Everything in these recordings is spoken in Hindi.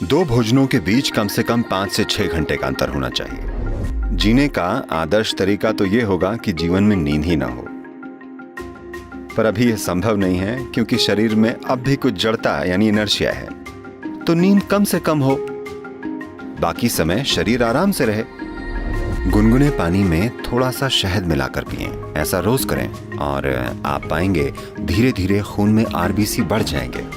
दो भोजनों के बीच कम से कम 5 से 6 घंटे का अंतर होना चाहिए। जीने का आदर्श तरीका तो ये होगा कि जीवन में नींद ही ना हो, पर अभी यह संभव नहीं है क्योंकि शरीर में अब भी कुछ जड़ता यानी इनर्शिया है। तो नींद कम से कम हो, बाकी समय शरीर आराम से रहे। गुनगुने पानी में थोड़ा सा शहद मिलाकर पिएं। ऐसा रोज करें और आप पाएंगे धीरे धीरे खून में आरबीसी बढ़ जाएंगे।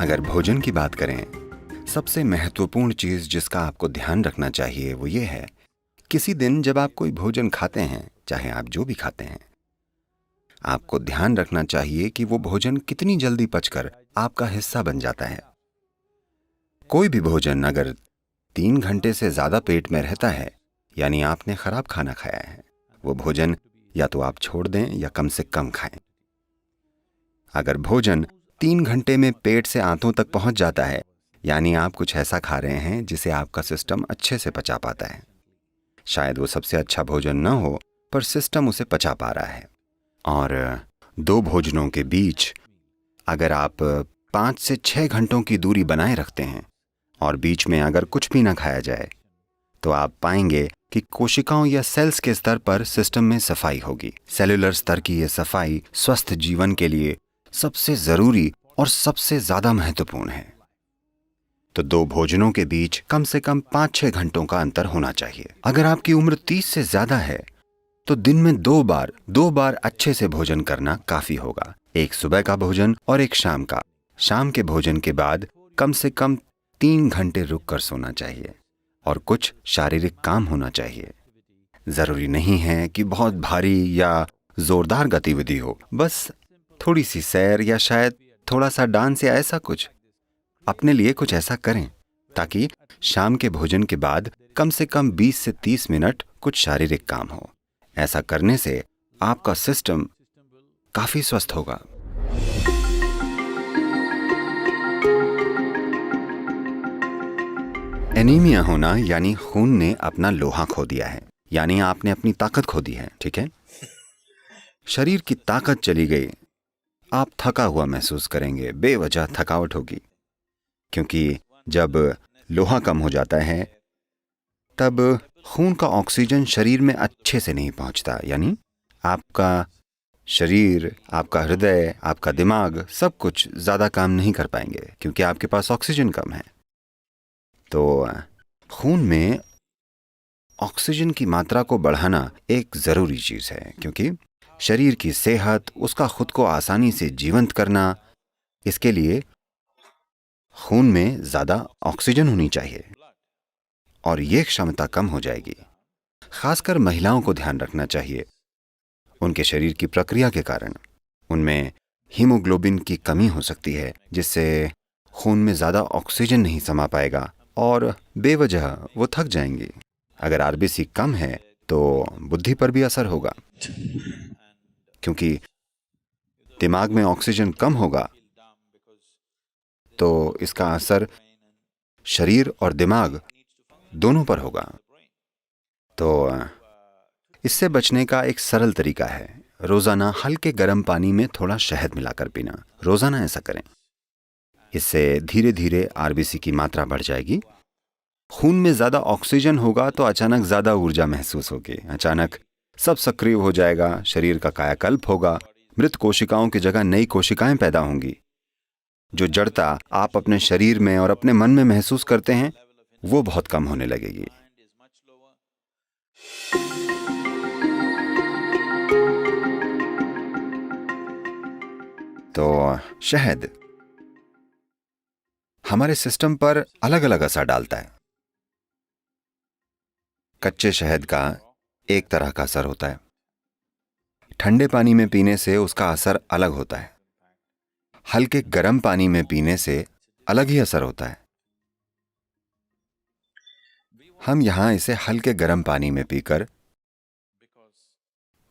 अगर भोजन की बात करें, सबसे महत्वपूर्ण चीज जिसका आपको ध्यान रखना चाहिए वो ये है, किसी दिन जब आप कोई भोजन खाते हैं, चाहे आप जो भी खाते हैं, आपको ध्यान रखना चाहिए कि वो भोजन कितनी जल्दी पचकर आपका हिस्सा बन जाता है। कोई भी भोजन अगर 3 घंटे से ज्यादा पेट में रहता है, यानी आपने खराब खाना खाया है। वो भोजन या तो आप छोड़ दें या कम से कम खाएं। अगर भोजन 3 घंटे में पेट से आंतों तक पहुंच जाता है, यानी आप कुछ ऐसा खा रहे हैं जिसे आपका सिस्टम अच्छे से पचा पाता है। शायद वो सबसे अच्छा भोजन न हो, पर सिस्टम उसे पचा पा रहा है। और दो भोजनों के बीच अगर आप 5 से 6 घंटों की दूरी बनाए रखते हैं और बीच में अगर कुछ भी ना खाया जाए, तो आप पाएंगे कि कोशिकाओं या सेल्स के स्तर पर सिस्टम में सफाई होगी। सेलुलर स्तर की यह सफाई स्वस्थ जीवन के लिए सबसे जरूरी और सबसे ज्यादा महत्वपूर्ण है। तो दो भोजनों के बीच कम से कम 5-6 घंटों का अंतर होना चाहिए। अगर आपकी उम्र 30 से ज्यादा है तो दिन में दो बार अच्छे से भोजन करना काफी होगा। एक सुबह का भोजन और एक शाम का। शाम के भोजन के बाद कम से कम 3 घंटे रुक कर सोना चाहिए और कुछ शारीरिक काम होना चाहिए। जरूरी नहीं है कि बहुत भारी या जोरदार गतिविधि हो, बस थोड़ी सी सैर या शायद थोड़ा सा डांस या ऐसा कुछ। अपने लिए कुछ ऐसा करें ताकि शाम के भोजन के बाद कम से कम 20 से 30 मिनट कुछ शारीरिक काम हो। ऐसा करने से आपका सिस्टम काफी स्वस्थ होगा। एनीमिया होना यानी खून ने अपना लोहा खो दिया है, यानी आपने अपनी ताकत खो दी है। ठीक है, शरीर की ताकत चली गई, आप थका हुआ महसूस करेंगे, बेवजह थकावट होगी। क्योंकि जब लोहा कम हो जाता है तब खून का ऑक्सीजन शरीर में अच्छे से नहीं पहुंचता, यानी आपका शरीर, आपका हृदय, आपका दिमाग सब कुछ ज्यादा काम नहीं कर पाएंगे क्योंकि आपके पास ऑक्सीजन कम है। तो खून में ऑक्सीजन की मात्रा को बढ़ाना एक जरूरी चीज है, क्योंकि शरीर की सेहत, उसका खुद को आसानी से जीवंत करना, इसके लिए खून में ज्यादा ऑक्सीजन होनी चाहिए और यह क्षमता कम हो जाएगी। खासकर महिलाओं को ध्यान रखना चाहिए। उनके शरीर की प्रक्रिया के कारण उनमें हीमोग्लोबिन की कमी हो सकती है, जिससे खून में ज्यादा ऑक्सीजन नहीं समा पाएगा और बेवजह वो थक जाएंगी। अगर आरबीसी कम है तो बुद्धि पर भी असर होगा, क्योंकि दिमाग में ऑक्सीजन कम होगा तो इसका असर शरीर और दिमाग दोनों पर होगा। तो इससे बचने का एक सरल तरीका है, रोजाना हल्के गर्म पानी में थोड़ा शहद मिलाकर पीना। रोजाना ऐसा करें। इससे धीरे धीरे आरबीसी की मात्रा बढ़ जाएगी। खून में ज्यादा ऑक्सीजन होगा तो अचानक ज्यादा ऊर्जा महसूस होगी, अचानक सब सक्रिय हो जाएगा, शरीर का कायाकल्प होगा, मृत कोशिकाओं की जगह नई कोशिकाएं पैदा होंगी। जो जड़ता आप अपने शरीर में और अपने मन में महसूस करते हैं वो बहुत कम होने लगेगी। तो शहद हमारे सिस्टम पर अलग अलग असर डालता है। कच्चे शहद का एक तरह का असर होता है, ठंडे पानी में पीने से उसका असर अलग होता है, हल्के गर्म पानी में पीने से अलग ही असर होता है। हम यहां इसे हल्के गर्म पानी में पीकर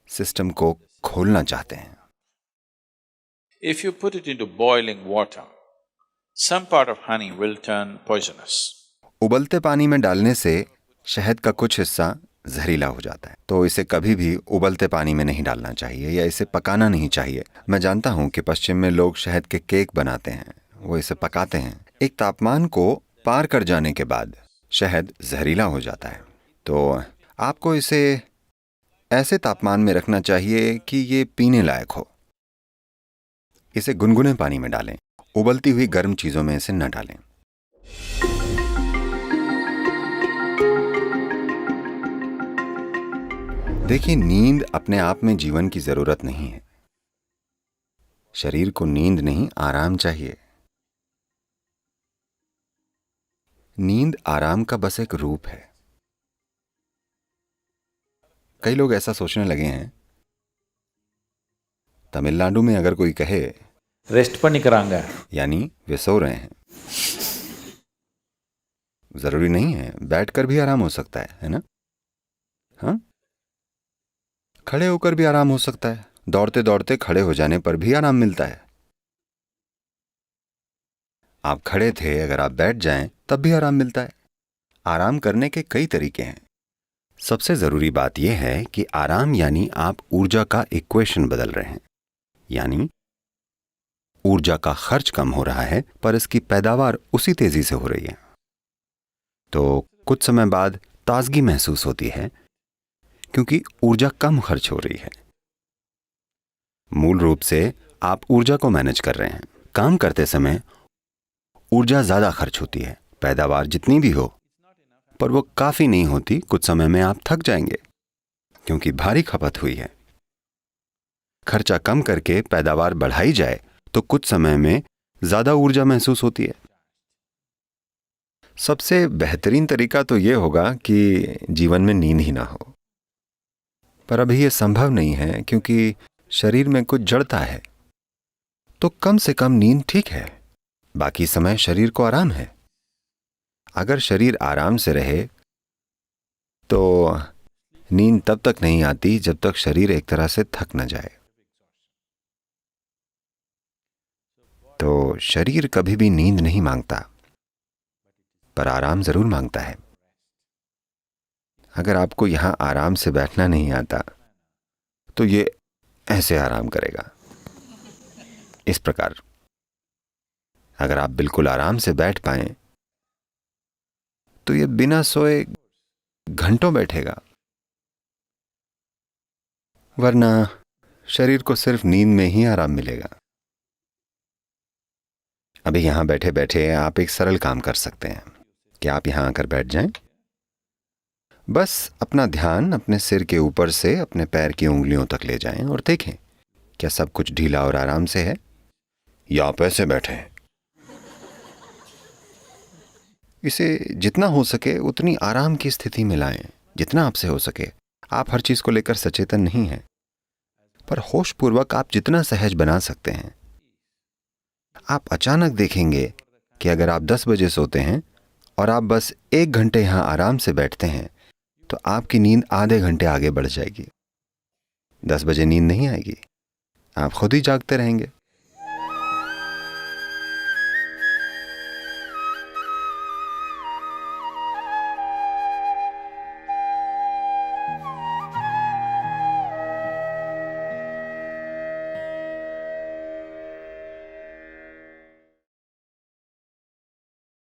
सिस्टम को खोलना चाहते हैं। If you put it into boiling water, some part of honey will turn poisonous. उबलते पानी में डालने से शहद का कुछ हिस्सा जहरीला हो जाता है। तो इसे कभी भी उबलते पानी में नहीं डालना चाहिए या इसे पकाना नहीं चाहिए। मैं जानता हूँ कि पश्चिम में लोग शहद के केक बनाते हैं, वो इसे पकाते हैं। एक तापमान को पार कर जाने के बाद शहद जहरीला हो जाता है। तो आपको इसे ऐसे तापमान में रखना चाहिए कि ये पीने लायक हो। इसे गुनगुने पानी में डालें, उबलती हुई गर्म चीजों में इसे न डालें। देखिए, नींद अपने आप में जीवन की जरूरत नहीं है। शरीर को नींद नहीं, आराम चाहिए। नींद आराम का बस एक रूप है। कई लोग ऐसा सोचने लगे हैं, तमिलनाडु में अगर कोई कहे ரெஸ்ட் பண்ணிக்கிறாங்க, यानी वे सो रहे हैं। जरूरी नहीं है, बैठकर भी आराम हो सकता है ना? हाँ, खड़े होकर भी आराम हो सकता है। दौड़ते दौड़ते खड़े हो जाने पर भी आराम मिलता है। आप खड़े थे, अगर आप बैठ जाएं तब भी आराम मिलता है। आराम करने के कई तरीके हैं। सबसे जरूरी बात यह है कि आराम यानी आप ऊर्जा का इक्वेशन बदल रहे हैं, यानी ऊर्जा का खर्च कम हो रहा है पर इसकी पैदावार उसी तेजी से हो रही है। तो कुछ समय बाद ताजगी महसूस होती है क्योंकि ऊर्जा कम खर्च हो रही है। मूल रूप से आप ऊर्जा को मैनेज कर रहे हैं। काम करते समय ऊर्जा ज्यादा खर्च होती है, पैदावार जितनी भी हो, पर वो काफी नहीं होती। कुछ समय में आप थक जाएंगे क्योंकि भारी खपत हुई है। खर्चा कम करके पैदावार बढ़ाई जाए तो कुछ समय में ज्यादा ऊर्जा महसूस होती है। सबसे बेहतरीन तरीका तो यह होगा कि जीवन में नींद ही ना हो, पर अभी यह संभव नहीं है क्योंकि शरीर में कुछ जड़ता है। तो कम से कम नींद ठीक है, बाकी समय शरीर को आराम है। अगर शरीर आराम से रहे तो नींद तब तक नहीं आती जब तक शरीर एक तरह से थक न जाए। तो शरीर कभी भी नींद नहीं मांगता, पर आराम जरूर मांगता है। अगर आपको यहां आराम से बैठना नहीं आता तो ये ऐसे आराम करेगा, इस प्रकार। अगर आप बिल्कुल आराम से बैठ पाएं तो ये बिना सोए घंटों बैठेगा, वरना शरीर को सिर्फ नींद में ही आराम मिलेगा। अभी यहां बैठे बैठे आप एक सरल काम कर सकते हैं कि आप यहां आकर बैठ जाएं। बस अपना ध्यान अपने सिर के ऊपर से अपने पैर की उंगलियों तक ले जाएं और देखें क्या सब कुछ ढीला और आराम से है, या आप ऐसे बैठे हैं। इसे जितना हो सके उतनी आराम की स्थिति में लाएं, जितना आपसे हो सके। आप हर चीज को लेकर सचेतन नहीं हैं, पर होशपूर्वक आप जितना सहज बना सकते हैं। आप अचानक देखेंगे कि अगर आप 10 बजे सोते हैं और आप बस 1 घंटे यहां आराम से बैठते हैं तो आपकी नींद आधे घंटे आगे बढ़ जाएगी। 10 बजे नींद नहीं आएगी, आप खुद ही जागते रहेंगे।